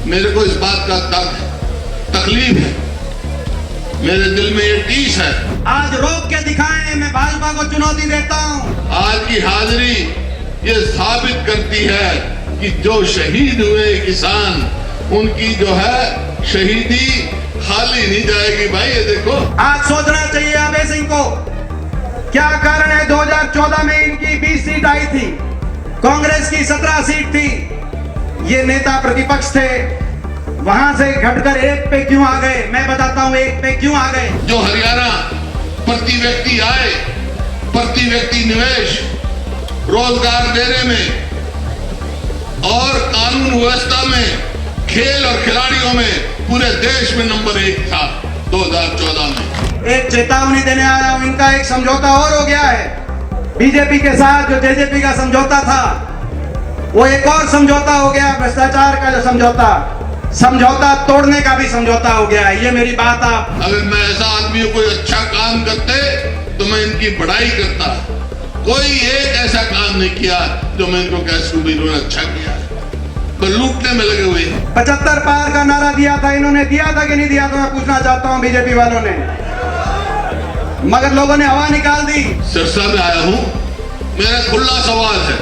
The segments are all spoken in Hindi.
मेरे को इस बात का तकलीफ है, मेरे दिल में ये टीस है। आज रोक के दिखाएं, मैं भाजपा को चुनौती देता हूं। आज की हाजिरी ये साबित करती है कि जो शहीद हुए किसान, उनकी जो है शहीदी खाली नहीं जाएगी। भाई ये देखो, आज सोचना चाहिए अभय सिंह को, क्या कारण है 2014 में इनकी 20 सीट आई थी, कांग्रेस की 17 सीट थी, ये नेता प्रतिपक्ष थे, वहां से घटकर 1 पे क्यों आ गए? मैं बताता हूं 1 पे क्यों आ गए। जो हरियाणा प्रति व्यक्ति आय, प्रति व्यक्ति निवेश, रोजगार देने में और कानून व्यवस्था में, खेल और खिलाड़ियों में पूरे देश में नंबर 1 था 2014 में। एक चेतावनी देने आया हूं, इनका एक समझौता और हो गया है बीजेपी के साथ। जो जेजेपी का समझौता था वो एक और समझौता हो गया, भ्रष्टाचार का जो समझौता तोड़ने का भी समझौता हो गया है। ये मेरी बात आप, अगर मैं ऐसा आदमी कोई अच्छा काम करते तो मैं इनकी बड़ाई करता। कोई एक ऐसा काम नहीं किया जो मैं इनको कह सकूं इन्होंने अच्छा किया, तो लूटने में लगे हुए। 75 पार का नारा दिया था, इन्होंने दिया था कि नहीं दिया था? मैं पूछना चाहता हूं बीजेपी वालों ने, मगर लोगों ने हवा निकाल दी। सिरसा में आया हूं, मेरा खुला सवाल है,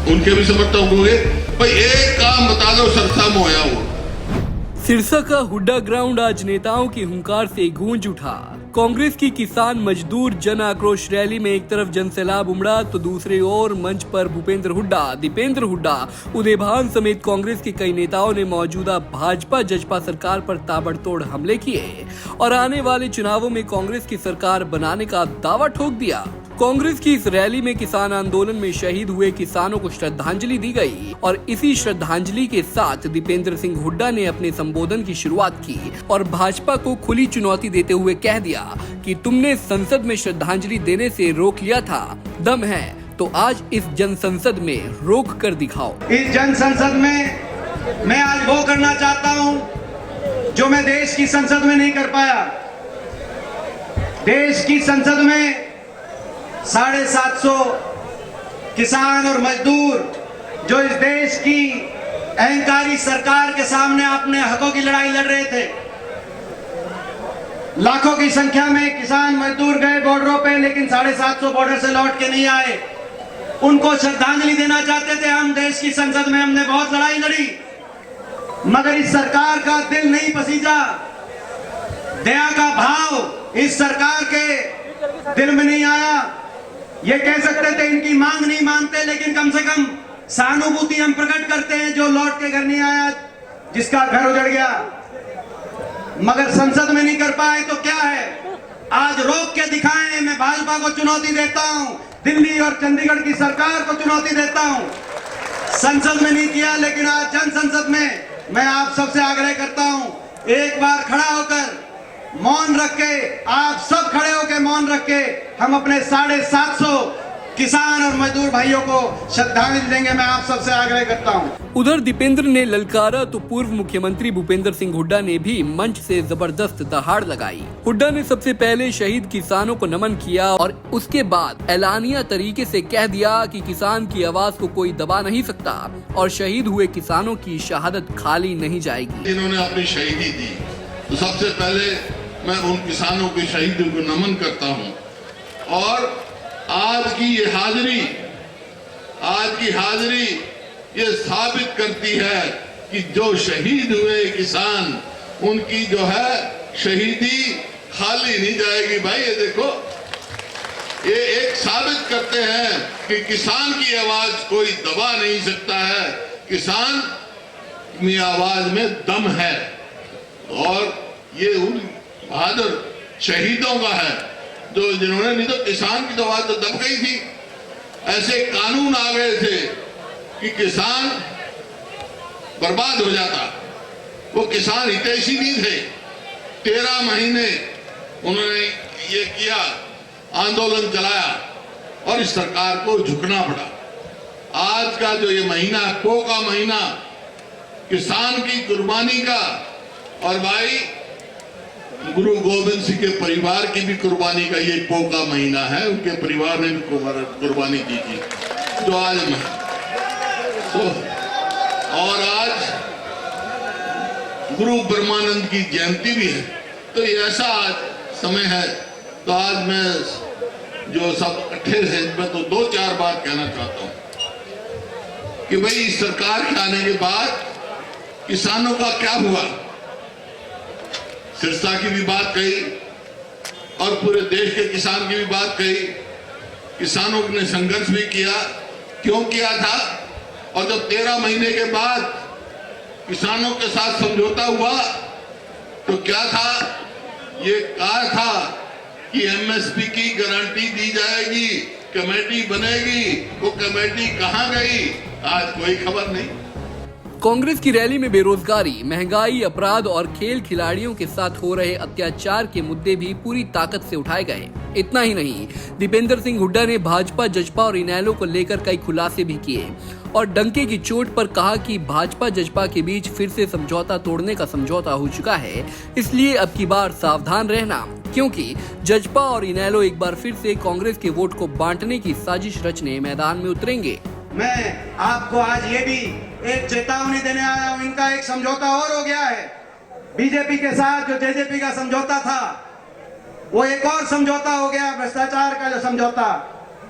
उनके भी समर्थक होंगे, भाई एक काम बता दो सिरसा में होया वो। सिरसा का हुड्डा ग्राउंड आज नेताओं की हुंकार से गूंज उठा। कांग्रेस की किसान मजदूर जन आक्रोश रैली में एक तरफ जनसैलाब उमड़ा तो दूसरी ओर मंच पर भूपेंद्र हुड्डा, दीपेंद्र हुड्डा, उदय भान समेत कांग्रेस के कई नेताओं ने मौजूदा भाजपा जजपा सरकार पर ताबड़तोड़ हमले किए और आने वाले चुनावों में कांग्रेस की सरकार बनाने का दावा ठोक दिया। कांग्रेस की इस रैली में किसान आंदोलन में शहीद हुए किसानों को श्रद्धांजलि दी गई और इसी श्रद्धांजलि के साथ दीपेंद्र सिंह हुड्डा ने अपने संबोधन की शुरुआत की और भाजपा को खुली चुनौती देते हुए कह दिया कि तुमने संसद में श्रद्धांजलि देने से रोक लिया था, दम है तो आज इस जन संसद में रोक कर दिखाओ। इस जन संसद में मैं आज वो करना चाहता हूं जो मैं देश की संसद में नहीं कर पाया। देश की संसद में 750 किसान और मजदूर जो इस देश की अहंकारी सरकार के सामने अपने हकों की लड़ाई लड़ रहे थे, लाखों की संख्या में किसान मजदूर गए बॉर्डरों पे, लेकिन 750 बॉर्डर से लौट के नहीं आए। उनको श्रद्धांजलि देना चाहते थे हम। देश की संसद में हमने बहुत लड़ाई लड़ी, मगर इस सरकार का दिल नहीं पसीजा, दया का भाव इस सरकार के दिल में नहीं आया। ये कह सकते थे इनकी मांग नहीं मानते, लेकिन कम से कम सहानुभूति हम प्रकट करते हैं जो लौट के घर नहीं आया, जिसका घर उजड़ गया, मगर संसद में नहीं कर पाए तो क्या है, आज रोक के दिखाएं। मैं भाजपा को चुनौती देता हूं, दिल्ली और चंडीगढ़ की सरकार को चुनौती देता हूं। संसद में नहीं किया, लेकिन आज जन संसद में मैं आप सबसे आग्रह करता हूं, एक बार खड़ा होकर मौन रख के, आप सब खड़े होकर मौन रख के हम अपने 750 किसान और मजदूर भाइयों को श्रद्धांजलि देंगे। मैं आप सबसे आग्रह करता हूं। उधर दीपेंद्र ने ललकारा तो पूर्व मुख्यमंत्री भूपेंद्र सिंह हुड्डा ने भी मंच से जबरदस्त दहाड़ लगाई। हुड्डा ने सबसे पहले शहीद किसानों को नमन किया और उसके बाद ऐलानिया तरीके से कह दिया कि किसान की आवाज को कोई दबा नहीं सकता और शहीद हुए किसानों की शहादत खाली नहीं जाएगी। इन्होंने अपनी शहीदी दी, तो सबसे पहले मैं उन किसानों के शहीदों को नमन करता हूं। और आज की हाजिरी ये साबित करती है कि जो शहीद हुए किसान, उनकी जो है शहीदी खाली नहीं जाएगी। भाई ये देखो, ये एक साबित करते हैं कि किसान की आवाज कोई दबा नहीं सकता है, किसान की आवाज में दम है। और ये उन बहादुर शहीदों का है जो जिन्होंने, नहीं तो किसान की तो आवाज तो दब गई थी। ऐसे कानून आ गए थे कि किसान बर्बाद हो जाता। वो किसान हितैषी नहीं थे। 13 महीने उन्होंने ये किया, आंदोलन चलाया और इस सरकार को झुकना पड़ा। आज का जो ये महीना, पो का महीना, किसान की कुर्बानी का, और भाई गुरु गोविंद सिंह के परिवार की भी कुर्बानी का ये पो का महीना है। उनके परिवार ने भी कुर्बानी दी थी, जो आज तो, और आज गुरु ब्रह्मानंद की जयंती भी है। तो ये ऐसा आज समय है। तो आज मैं जो सब इकट्ठे हैं मैं तो 2-4 बात कहना चाहता हूं कि भाई इस सरकार के आने के बाद किसानों का क्या हुआ। सिरसा की भी बात कही और पूरे देश के किसान की भी बात कही। किसानों ने संघर्ष भी किया, क्यों किया था, और जब 13 महीने के बाद किसानों के साथ समझौता हुआ तो क्या था, ये कहा था कि एमएसपी की गारंटी दी जाएगी, कमेटी बनेगी। वो कमेटी कहां गई, आज कोई खबर नहीं। कांग्रेस की रैली में बेरोजगारी, महंगाई, अपराध और खेल खिलाड़ियों के साथ हो रहे अत्याचार के मुद्दे भी पूरी ताकत से उठाए गए। इतना ही नहीं, दीपेंद्र सिंह हुड्डा ने भाजपा, जजपा और इनेलो को लेकर कई खुलासे भी किए और डंके की चोट पर कहा कि भाजपा जजपा के बीच फिर से समझौता तोड़ने का समझौता हो चुका है, इसलिए अब की बार सावधान रहना, क्योंकि जजपा और इनेलो एक बार फिर से कांग्रेस के वोट को बांटने की साजिश रचने मैदान में उतरेंगे। मैं आपको आज ये भी एक चेतावनी देने आया हूं, इनका एक समझौता और हो गया है। बीजेपी के साथ जो जेजेपी का समझौता था वो एक और समझौता हो गया, भ्रष्टाचार का जो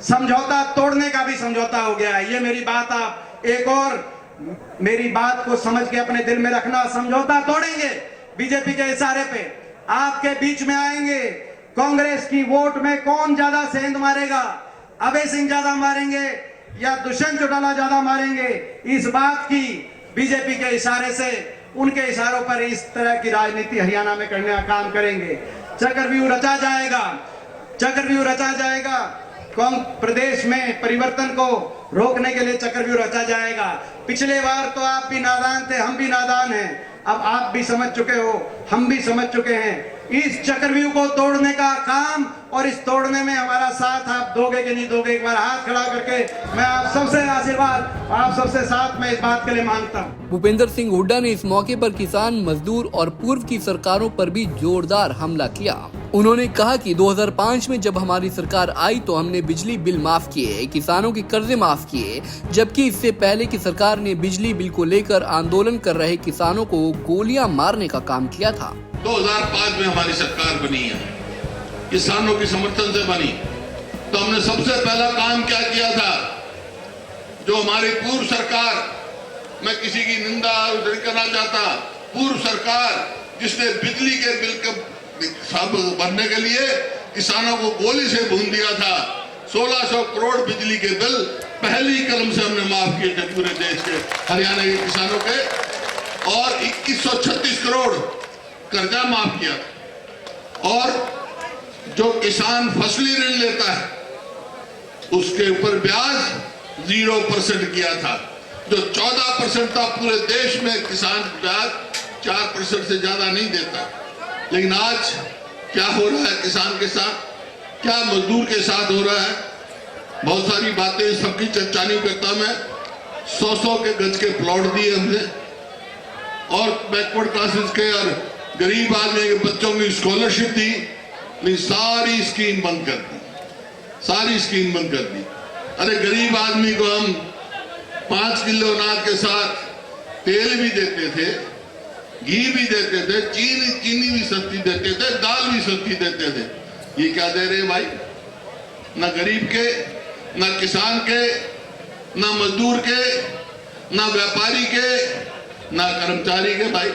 समझौता तोड़ने का भी समझौता हो गया है। ये मेरी बात आप एक और मेरी बात को समझ के अपने दिल में रखना। समझौता तोड़ेंगे, बीजेपी के इशारे पे आपके बीच में आएंगे। कांग्रेस की वोट में कौन ज्यादा सेंध मारेगा, अभय सिंह ज्यादा मारेंगे या दुष्यंत चौटाला ज्यादा मारेंगे, इस बात की बीजेपी के इशारे से, उनके इशारों पर इस तरह की राजनीति हरियाणा में करने का काम करेंगे। चक्रव्यूह रचा जाएगा। प्रदेश में परिवर्तन को रोकने के लिए चक्रव्यूह रचा जाएगा। पिछले बार तो आप भी नादान थे, हम भी नादान हैं। अब आप भी समझ चुके हो, हम भी समझ चुके हैं। इस चक्रव्यूह को तोड़ने का काम और इस तोड़ने में हमारा साथ आप दोगे कि नहीं दोगे, एक बार हाथ खड़ा करके मैं आप सबसे आशीर्वाद, आप सबसे साथ में इस बात के लिए मांगता हूँ। भूपेंद्र सिंह हुड्डा ने इस मौके पर किसान, मजदूर और पूर्व की सरकारों पर भी जोरदार हमला किया। उन्होंने कहा कि 2005 में जब हमारी सरकार आई तो हमने बिजली बिल माफ किए, किसानों के कर्जे माफ किए, जबकि इससे पहले की सरकार ने बिजली बिल को लेकर आंदोलन कर रहे किसानों को गोलियां मारने का काम किया था। 2005 में हमारी सरकार बनी है, किसानों के समर्थन से बनी। तो हमने सबसे पहला काम क्या किया था, जो हमारी पूर्व सरकार, मैं किसी की निंदा नहीं करना चाहता, पूर्व सरकार जिसने बिजली के बिल का सब भरने के लिए किसानों को गोली से भून दिया था, 1600 करोड़ बिजली के बिल पहली कलम से हमने माफ किए थे पूरे देश के, हरियाणा के किसानों के, और 2136 करोड़ कर्जा माफ किया था। और जो किसान फसली ऋण लेता है उसके ऊपर ब्याज 0% किया था। जो 14% था पूरे देश में किसान ब्याज 4% से ज्यादा नहीं देता। लेकिन आज क्या हो रहा है किसान के साथ, क्या मजदूर के साथ हो रहा है, बहुत सारी बातें, सबकी चर्चा नहीं करता मैं। 100 के गज के प्लॉट दिए हमने, और बैकवर्ड क्लासेस के और गरीब आदमी के बच्चों की स्कॉलरशिप दी, नहीं सारी स्कीम बंद कर दी, सारी स्कीम बंद कर दी। अरे गरीब आदमी को हम 5 किलो अनाज के साथ तेल भी देते थे, घी भी देते थे, चीनी भी सस्ती देते थे, दाल भी सस्ती देते थे। ये क्या दे रहे भाई, ना गरीब के, ना किसान के, ना मजदूर के, ना व्यापारी के, ना कर्मचारी के भाई।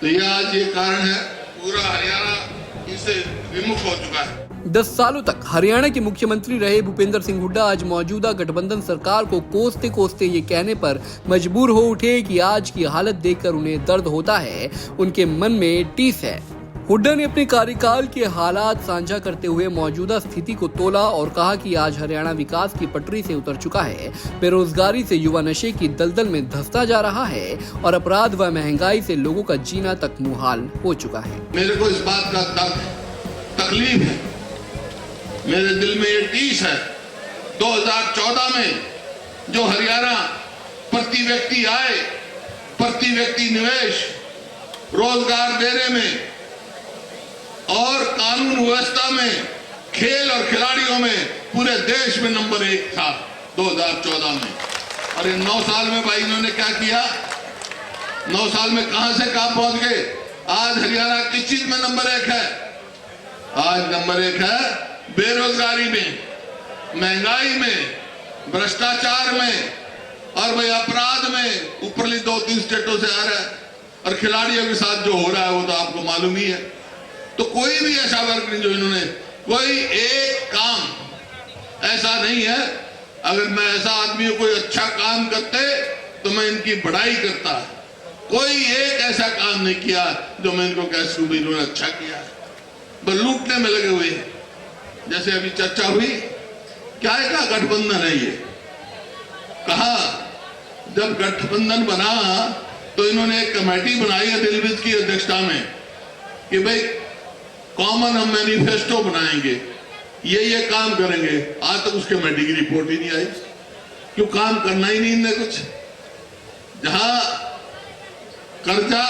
तो ये आज ये कारण है, पूरा हरियाणा इससे विमुख हो चुका है। 10 सालों तक हरियाणा के मुख्यमंत्री रहे भूपेंद्र सिंह हुड्डा आज मौजूदा गठबंधन सरकार को कोसते कोसते ये कहने पर मजबूर हो उठे कि आज की हालत देखकर उन्हें दर्द होता है, उनके मन में टीस है। हुड्डा ने अपने कार्यकाल के हालात साझा करते हुए मौजूदा स्थिति को तोला और कहा कि आज हरियाणा विकास की पटरी से उतर चुका है, बेरोजगारी से युवा नशे की दलदल में धंसता जा रहा है और अपराध व महंगाई से लोगों का जीना तक मुहाल हो चुका है। मेरे को इस बात का तकलीफ है, मेरे दिल में ये टीस है। 2014 में जो हरियाणा प्रति व्यक्ति आय, प्रति व्यक्ति निवेश, रोजगार देने में और कानून व्यवस्था में, खेल और खिलाड़ियों में पूरे देश में नंबर 1 था 2014 में। और इन 9 साल में भाई इन्होंने क्या किया, 9 साल में कहां से कहां पहुंच गए। आज हरियाणा किस चीज में नंबर 1 है? आज नंबर 1 है बेरोजगारी में, महंगाई में, भ्रष्टाचार में और भाई अपराध में। ऊपरली 2-3 स्टेटों से आ रहा है और खिलाड़ियों के साथ जो हो रहा है वो तो आपको मालूम ही है। तो कोई भी ऐसा वर्क नहीं जो इन्होंने, कोई एक काम ऐसा नहीं है। अगर मैं ऐसा आदमी हूं, कोई अच्छा काम करते तो मैं इनकी बड़ाई करता। कोई एक ऐसा काम नहीं किया जो मैं इनको कह सकूं इन्होंने अच्छा किया है। बस लूटने में लगे हुए हैं। जैसे अभी चर्चा हुई, क्या गठबंधन है ये? कहा जब गठबंधन बना तो इन्होंने एक कमेटी बनाई है दिलविद की अध्यक्षता में कि भाई कॉमन हम मैनिफेस्टो बनाएंगे, ये काम करेंगे। आज तक उस कमेटी की रिपोर्ट ही नहीं आई। क्यों? काम करना ही नहीं इनने कुछ। जहां कर्जा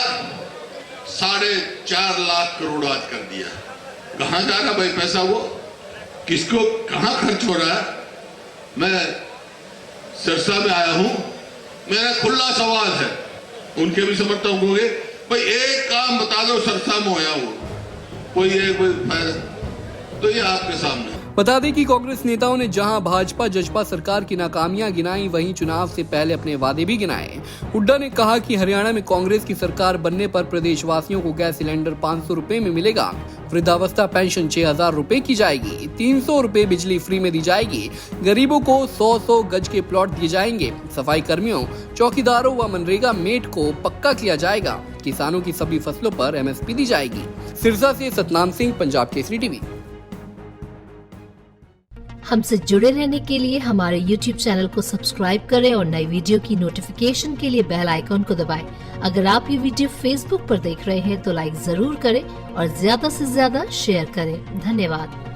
4.5 लाख करोड़ आज कर दिया, कहां जा रहा भाई पैसा? वो किसको कहां खर्च हो रहा है? मैं सिरसा में आया हूं, मेरा खुला सवाल है, उनके भी समर्थक होंगे, भाई एक काम बता दो सिरसा में होया वो कोई फायदा? तो ये आपके सामने। बता दें कि कांग्रेस नेताओं ने जहां भाजपा जजपा सरकार की नाकामियां गिनाई, वहीं चुनाव से पहले अपने वादे भी गिनाए। हुड्डा ने कहा कि हरियाणा में कांग्रेस की सरकार बनने पर प्रदेशवासियों को गैस सिलेंडर 500 रुपए में मिलेगा, वृद्धावस्था पेंशन 6000 रुपए की जाएगी, 300 रुपए बिजली फ्री में दी जाएगी, गरीबों को 100 गज के प्लॉट दिए जाएंगे, सफाई कर्मियों, चौकीदारों व मनरेगा मेट को पक्का किया जाएगा, किसानों की सभी फसलों पर MSP दी जाएगी। सिरसा से सतनाम सिंह, पंजाब केसरी टीवी। हमसे जुड़े रहने के लिए हमारे YouTube चैनल को सब्सक्राइब करें और नई वीडियो की नोटिफिकेशन के लिए बेल आइकॉन को दबाएं। अगर आप ये वीडियो Facebook पर देख रहे हैं तो लाइक जरूर करें और ज्यादा से ज्यादा शेयर करें। धन्यवाद।